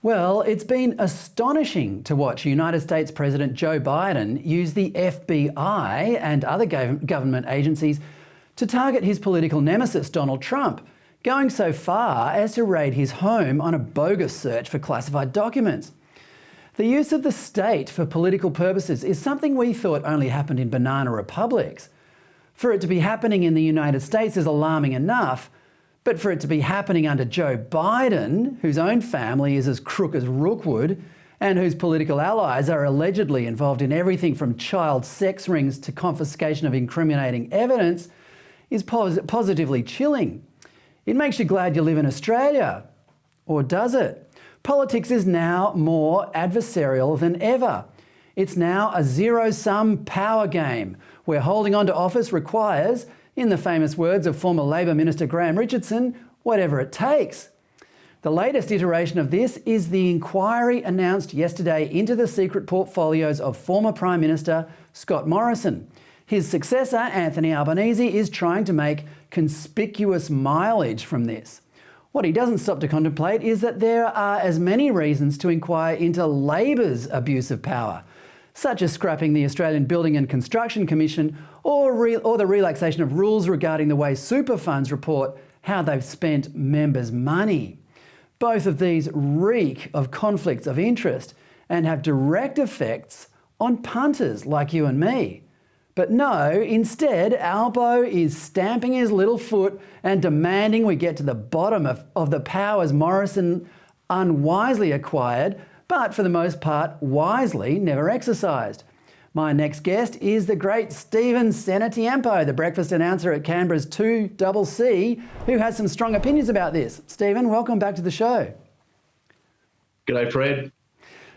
Well, it's been astonishing to watch United States President Joe Biden use the FBI and other government agencies to target his political nemesis, Donald Trump, going so far as to raid his home on a bogus search for classified documents. The use of the state for political purposes is something we thought only happened in banana republics. For it to be happening in the United States is alarming enough, but for it to be happening under Joe Biden, whose own family is as crook as Rookwood, and whose political allies are allegedly involved in everything from child sex rings to confiscation of incriminating evidence, is positively chilling. It makes you glad you live in Australia. Or does it? Politics is now more adversarial than ever. It's now a zero-sum power game where holding on to office requires, in the famous words of former Labor Minister Graham Richardson, whatever it takes. The latest iteration of this is the inquiry announced yesterday into the secret portfolios of former Prime Minister Scott Morrison. His successor, Anthony Albanese, is trying to make conspicuous mileage from this. What he doesn't stop to contemplate is that there are as many reasons to inquire into Labor's abuse of power, such as scrapping the Australian Building and Construction Commission or the relaxation of rules regarding the way super funds report how they've spent members' money. Both of these reek of conflicts of interest and have direct effects on punters like you and me. But no, instead, Albo is stamping his little foot and demanding we get to the bottom of the powers Morrison unwisely acquired, but for the most part, wisely never exercised. My next guest is the great Stephen Cenatiempo, the breakfast announcer at Canberra's 2CC, who has some strong opinions about this. Stephen, welcome back to the show. G'day, Fred.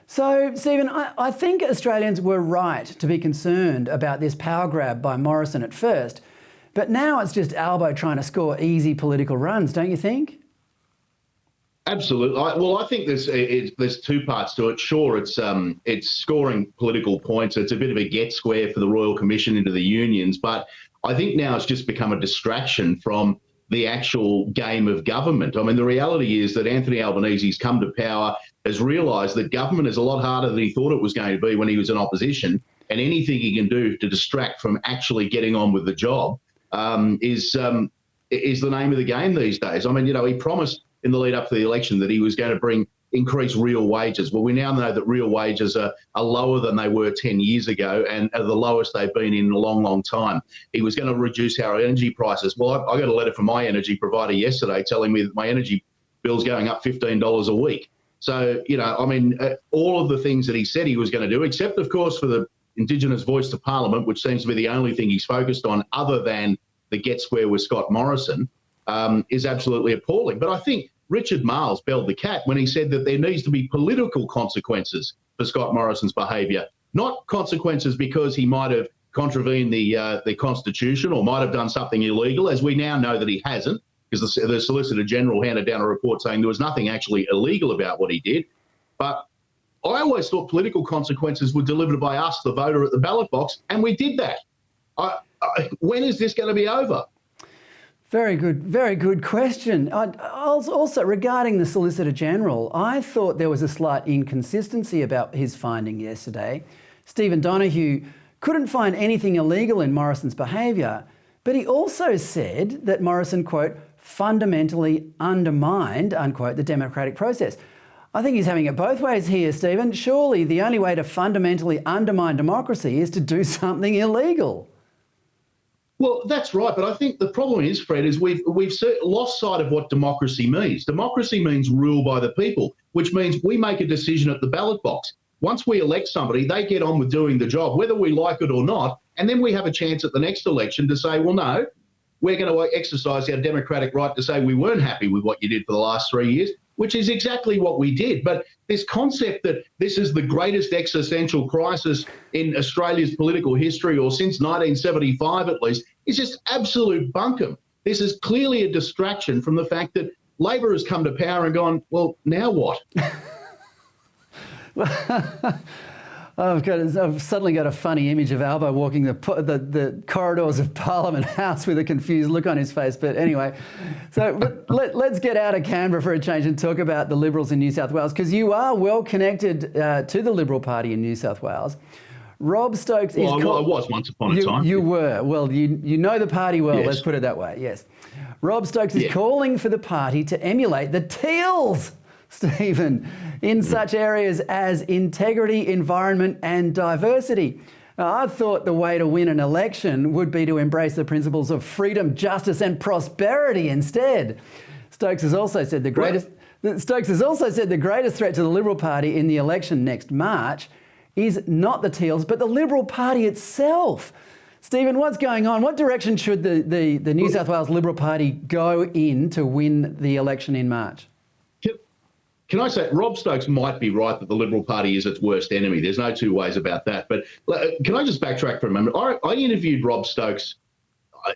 So, Stephen, I think Australians were right to be concerned about this power grab by Morrison at first, but now it's just Albo trying to score easy political runs, don't you think? Absolutely. I think there's two parts to it. Sure, it's scoring political points. It's a bit of a get square for the Royal Commission into the unions, but I think now it's just become a distraction from the actual game of government. I mean, the reality is that Anthony Albanese's come to power, has realised that government is a lot harder than he thought it was going to be when he was in opposition, and anything he can do to distract from actually getting on with the job is the name of the game these days. I mean, he promised in the lead up to the election that he was going to increase real wages. Well, we now know that real wages are lower than they were 10 years ago and are the lowest they've been in a long, long time. He was going to reduce our energy prices. Well, I got a letter from my energy provider yesterday telling me that my energy bill's going up $15 a week. So, all of the things that he said he was going to do, except, of course, for the Indigenous voice to Parliament, which seems to be the only thing he's focused on other than the get square with Scott Morrison, is absolutely appalling. But I think Richard Marles belled the cat when he said that there needs to be political consequences for Scott Morrison's behaviour, not consequences because he might have contravened the Constitution or might have done something illegal, as we now know that he hasn't, because the Solicitor General handed down a report saying there was nothing actually illegal about what he did. But I always thought political consequences were delivered by us, the voter at the ballot box, and we did that. When is this going to be over? Very good question. Also, regarding the Solicitor General, I thought there was a slight inconsistency about his finding yesterday. Stephen Donoghue couldn't find anything illegal in Morrison's behaviour, but he also said that Morrison, quote, fundamentally undermined, unquote, the democratic process. I think he's having it both ways here, Stephen. Surely the only way to fundamentally undermine democracy is to do something illegal. Well, that's right. But I think the problem is, Fred, is we've lost sight of what democracy means. Democracy means rule by the people, which means we make a decision at the ballot box. Once we elect somebody, they get on with doing the job, whether we like it or not. And then we have a chance at the next election to say, well, no, we're going to exercise our democratic right to say we weren't happy with what you did for the last 3 years, which is exactly what we did. But this concept that this is the greatest existential crisis in Australia's political history, or since 1975 at least, is just absolute bunkum. This is clearly a distraction from the fact that Labor has come to power and gone, well, now what? I've suddenly got a funny image of Albo walking the corridors of Parliament House with a confused look on his face. But anyway, but let's get out of Canberra for a change and talk about the Liberals in New South Wales, because you are well connected to the Liberal Party in New South Wales. Rob Stokes is... I was once upon a time. You were. Well, you know the party well, yes. Let's put it that way, yes. Rob Stokes is calling for the party to emulate the Teals, Stephen, in such areas as integrity, environment and diversity. Now, I thought the way to win an election would be to embrace the principles of freedom, justice and prosperity instead. Stokes has also said the greatest threat to the Liberal Party in the election next March is not the Teals, but the Liberal Party itself. Stephen, what's going on? What direction should the New South Wales Liberal Party go in to win the election in March? Can I say, Rob Stokes might be right that the Liberal Party is its worst enemy. There's no two ways about that. But can I just backtrack for a moment? I interviewed Rob Stokes,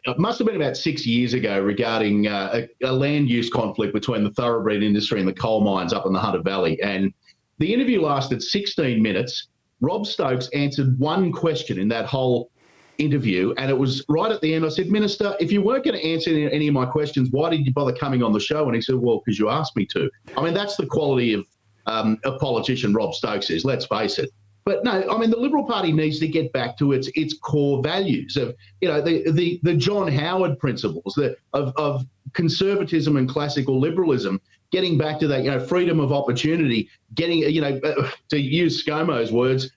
it must have been about 6 years ago, regarding a land use conflict between the thoroughbred industry and the coal mines up in the Hunter Valley. And the interview lasted 16 minutes. Rob Stokes answered one question in that whole interview, and it was right at the end. I said, Minister, if you weren't going to answer any of my questions, why did you bother coming on the show? And he said, well, because you asked me to. I mean, that's the quality of a politician Rob Stokes is, let's face it. But no, I mean, the Liberal Party needs to get back to its core values of, the John Howard principles of conservatism and classical liberalism, getting back to that, freedom of opportunity, getting, to use ScoMo's words,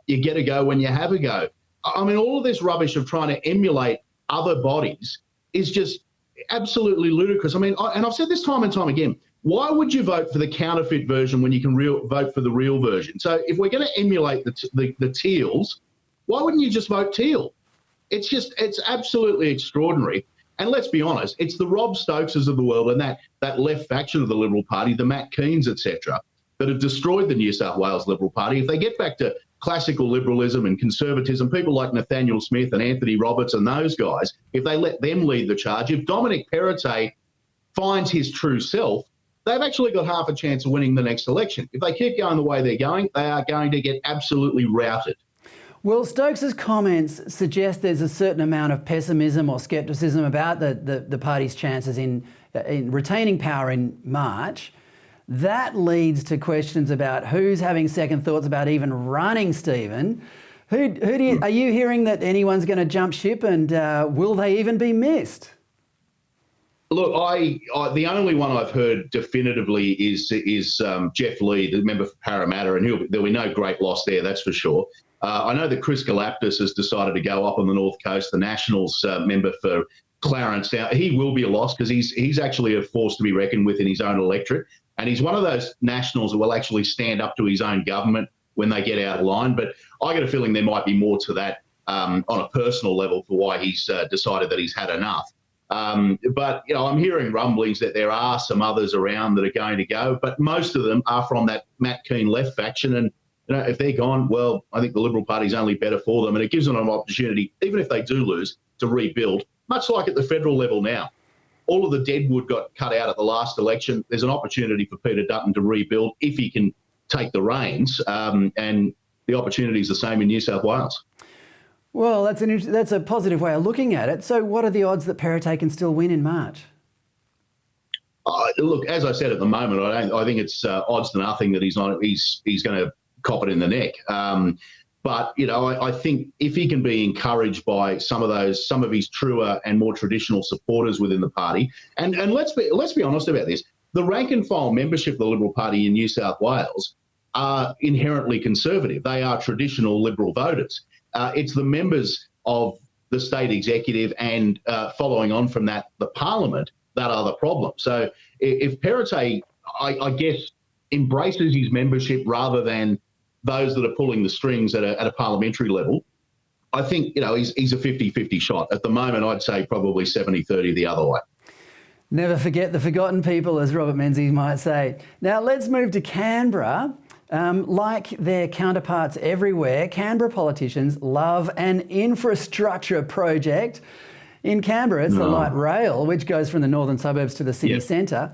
you get a go when you have a go. I mean, all of this rubbish of trying to emulate other bodies is just absolutely ludicrous. I mean, and I've said this time and time again, why would you vote for the counterfeit version when you can vote for the real version? So if we're going to emulate the Teals, why wouldn't you just vote Teal? It's absolutely extraordinary. And let's be honest, it's the Rob Stokeses of the world and that left faction of the Liberal Party, the Matt Keans, etc., that have destroyed the New South Wales Liberal Party. If they get back to classical liberalism and conservatism, people like Nathaniel Smith and Anthony Roberts and those guys, if they let them lead the charge, if Dominic Peritek finds his true self, they've actually got half a chance of winning the next election. If they keep going the way they're going, they are going to get absolutely routed. Well, Stokes's comments suggest there's a certain amount of pessimism or scepticism about the party's chances in retaining power in March. That leads to questions about who's having second thoughts about even running, Stephen. Are you hearing that anyone's going to jump ship, and will they even be missed? Look, the only one I've heard definitively is Jeff Lee, the member for Parramatta, and there'll be no great loss there, that's for sure. I know that Chris Galapagos has decided to go up on the North Coast, the Nationals member for Clarence. Now, he will be a loss because he's actually a force to be reckoned with in his own electorate. And he's one of those Nationals that will actually stand up to his own government when they get out of line. But I get a feeling there might be more to that on a personal level for why he's decided that he's had enough. But, I'm hearing rumblings that there are some others around that are going to go, but most of them are from that Matt Kean left faction. And, if they're gone, well, I think the Liberal Party's only better for them. And it gives them an opportunity, even if they do lose, to rebuild, much like at the federal level now. All of the deadwood got cut out at the last election. There's an opportunity for Peter Dutton to rebuild if he can take the reins, and the opportunity is the same in New South Wales. Well, that's a positive way of looking at it. So what are the odds that Peritek can still win in March? Look, as I said at the moment, I think it's odds to nothing that he's going to cop it in the neck. But, I think if he can be encouraged by some of his truer and more traditional supporters within the party, and let's be honest about this, the rank and file membership of the Liberal Party in New South Wales are inherently conservative. They are traditional Liberal voters. It's the members of the state executive and following on from that, the Parliament, that are the problem. So if Peritek, I guess, embraces his membership rather than those that are pulling the strings at a parliamentary level, I think, he's a 50-50 shot. At the moment, I'd say probably 70-30 the other way. Never forget the forgotten people, as Robert Menzies might say. Now, let's move to Canberra. Like their counterparts everywhere, Canberra politicians love an infrastructure project. In Canberra, it's the light rail, which goes from the northern suburbs to the city centre.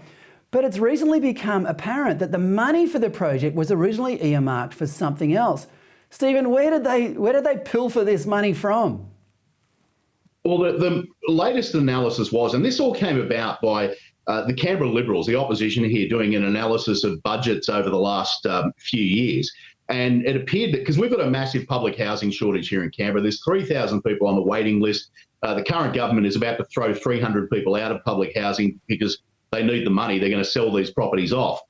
But it's recently become apparent that the money for the project was originally earmarked for something else. Stephen, where did they pilfer this money from? Well, the latest analysis was, and this all came about by the Canberra Liberals, the opposition here, doing an analysis of budgets over the last few years. And it appeared that, because we've got a massive public housing shortage here in Canberra, there's 3,000 people on the waiting list. The current government is about to throw 300 people out of public housing because they need the money. They're going to sell these properties off.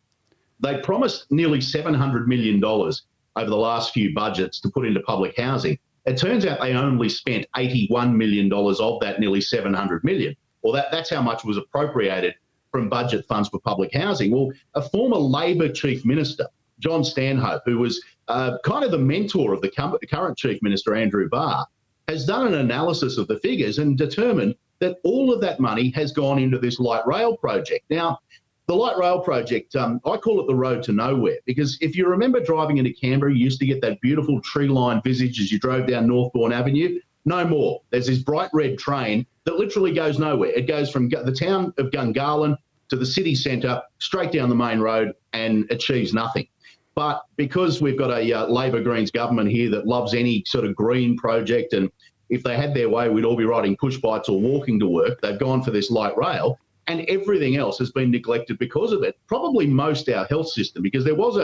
They promised nearly $700 million over the last few budgets to put into public housing. It turns out they only spent $81 million of that nearly $700 million. Well, that's how much was appropriated from budget funds for public housing. Well, a former Labor Chief Minister, John Stanhope, who was kind of the mentor of the current Chief Minister, Andrew Barr, has done an analysis of the figures and determined that all of that money has gone into this light rail project. Now, the light rail project, I call it the road to nowhere, because if you remember driving into Canberra, you used to get that beautiful tree-lined visage as you drove down Northbourne Avenue. No more. There's this bright red train that literally goes nowhere. It goes from the town of Gungahlin to the city centre, straight down the main road, and achieves nothing. But because we've got a Labor Greens government here that loves any sort of green project, and if they had their way, we'd all be riding push bikes or walking to work, they've gone for this light rail, and everything else has been neglected because of it. Probably most our health system, because there was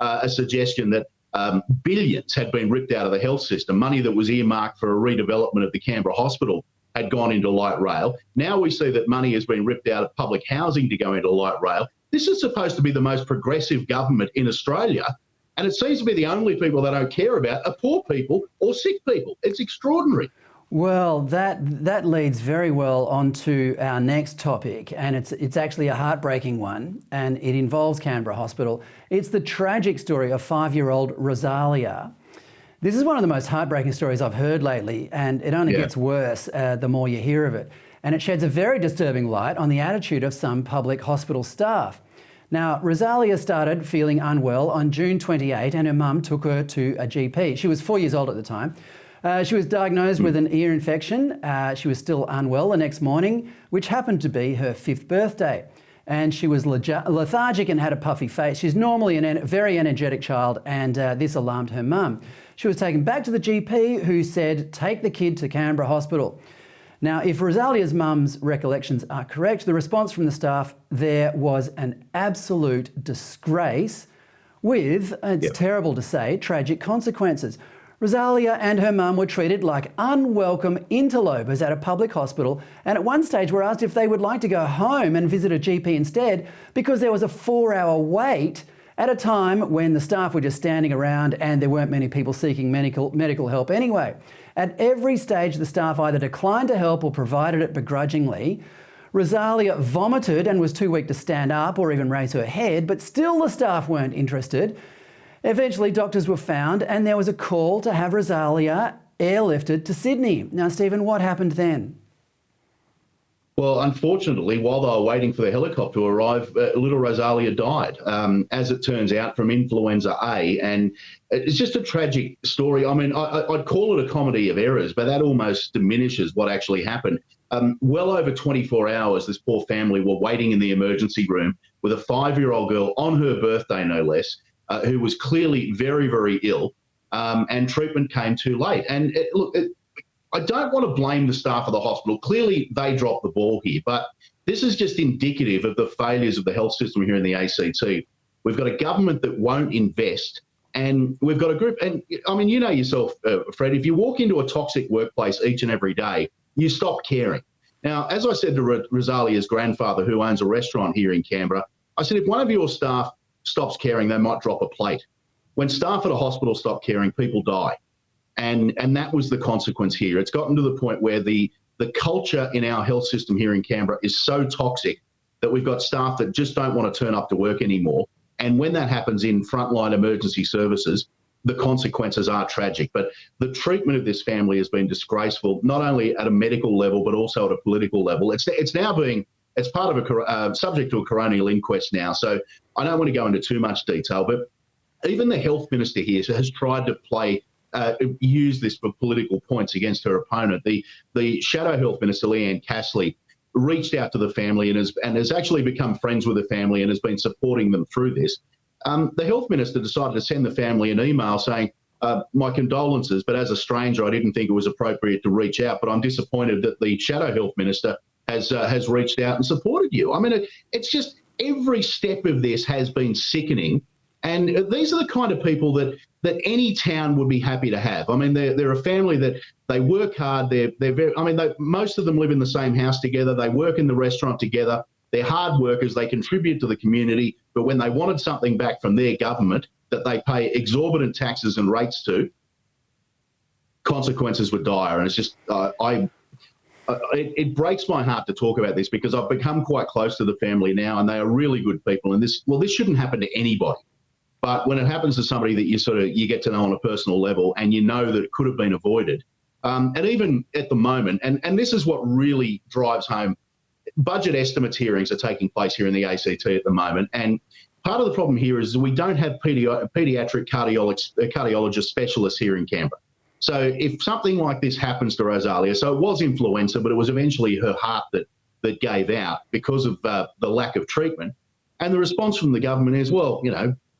a suggestion that billions had been ripped out of the health system. Money that was earmarked for a redevelopment of the Canberra Hospital had gone into light rail. Now we see that money has been ripped out of public housing to go into light rail. This is supposed to be the most progressive government in Australia, and it seems to be the only people they don't care about are poor people or sick people. It's extraordinary. Well, that leads very well onto our next topic, and it's actually a heartbreaking one, and it involves Canberra Hospital. It's the tragic story of 5-year-old Rosalia. This is one of the most heartbreaking stories I've heard lately, and it only gets worse the more you hear of it. And it sheds a very disturbing light on the attitude of some public hospital staff. Now, Rosalia started feeling unwell on June 28, and her mum took her to a GP. She was 4 years old at the time. She was diagnosed with an ear infection. She was still unwell the next morning, which happened to be her 5th birthday. And she was lethargic and had a puffy face. She's normally a very energetic child, and this alarmed her mum. She was taken back to the GP, who said, take the kid to Canberra Hospital. Now, if Rosalia's mum's recollections are correct, the response from the staff there was an absolute disgrace with, it's terrible to say, tragic consequences. Rosalia and her mum were treated like unwelcome interlopers at a public hospital, and at one stage were asked if they would like to go home and visit a GP instead, because there was a 4-hour wait at a time when the staff were just standing around and there weren't many people seeking medical help anyway. At every stage, the staff either declined to help or provided it begrudgingly. Rosalia vomited and was too weak to stand up or even raise her head, but still the staff weren't interested. Eventually, doctors were found and there was a call to have Rosalia airlifted to Sydney. Now, Stephen, what happened then? Well, unfortunately, while they were waiting for the helicopter to arrive, little Rosalia died, as it turns out, from influenza A. And it's just a tragic story. I mean, I'd call it a comedy of errors, but that almost diminishes what actually happened. Well over 24 hours, this poor family were waiting in the emergency room with a 5-year-old girl on her birthday, no less, who was clearly very, very ill, and treatment came too late. And I don't want to blame the staff of the hospital. Clearly, they dropped the ball here, but this is just indicative of the failures of the health system here in the ACT. We've got a government that won't invest, and we've got a group, and I mean, you know yourself, Fred, if you walk into a toxic workplace each and every day, you stop caring. Now, as I said to Rosalia's grandfather, who owns a restaurant here in Canberra, I said, if one of your staff stops caring, they might drop a plate. When staff at a hospital stop caring, people die. And that was the consequence here. It's gotten to the point where the culture in our health system here in Canberra is so toxic that we've got staff that just don't want to turn up to work anymore. And when that happens in frontline emergency services, the consequences are tragic. But the treatment of this family has been disgraceful, not only at a medical level, but also at a political level. It's now being, it's part of a subject to a coronial inquest now. So I don't want to go into too much detail, but even the health minister here has tried to use this for political points against her opponent. The shadow health minister, Leanne Castley, reached out to the family and has actually become friends with the family and has been supporting them through this. The health minister decided to send the family an email saying, my condolences, but as a stranger, I didn't think it was appropriate to reach out. But I'm disappointed that the Shadow Health Minister has reached out and supported you. I mean, it's just every step of this has been sickening. And these are the kind of people that any town would be happy to have. I mean, they're a family that they work hard. They're very. I mean, most of them live in the same house together. They work in the restaurant together. They're hard workers. They contribute to the community. But when they wanted something back from their government that they pay exorbitant taxes and rates to, consequences were dire. And it's just it breaks my heart to talk about this because I've become quite close to the family now, and they are really good people. And this shouldn't happen to anybody. But when it happens to somebody that you get to know on a personal level and you know that it could have been avoided, and even at the moment, and this is what really drives home, budget estimates hearings are taking place here in the ACT at the moment. And part of the problem here is that we don't have paediatric cardiologist specialists here in Canberra. So if something like this happens to Rosalia, so it was influenza, but it was eventually her heart that gave out because of the lack of treatment. And the response from the government is, well,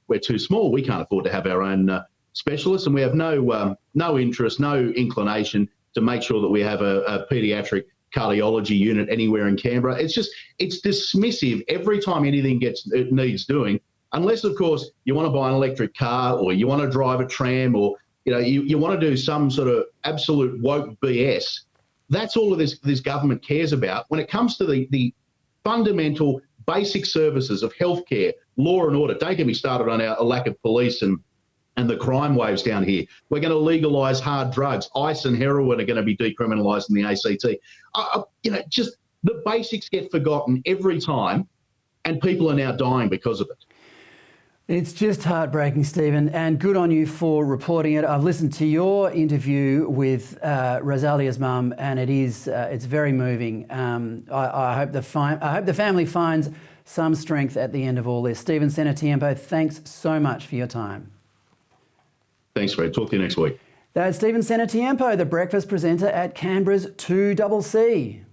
we're too small. We can't afford to have our own specialists, and we have no interest, no inclination to make sure that we have a paediatric cardiology unit anywhere in Canberra. It's dismissive every time anything it needs doing, unless, of course, you want to buy an electric car or you want to drive a tram or you want to do some sort of absolute woke BS. That's all of this government cares about. When it comes to the fundamental basic services of healthcare, law and order, don't get me started on our lack of police and the crime waves down here. We're going to legalise hard drugs. Ice and heroin are going to be decriminalised in the ACT. Just the basics get forgotten every time, and people are now dying because of it. It's just heartbreaking, Stephen, and good on you for reporting it. I've listened to your interview with Rosalia's mum, and it's very moving. I hope the family finds some strength at the end of all this. Stephen Cenatiempo, thanks so much for your time. Thanks, Fred. Talk to you next week. That's Stephen Cenatiempo, the breakfast presenter at Canberra's 2CC.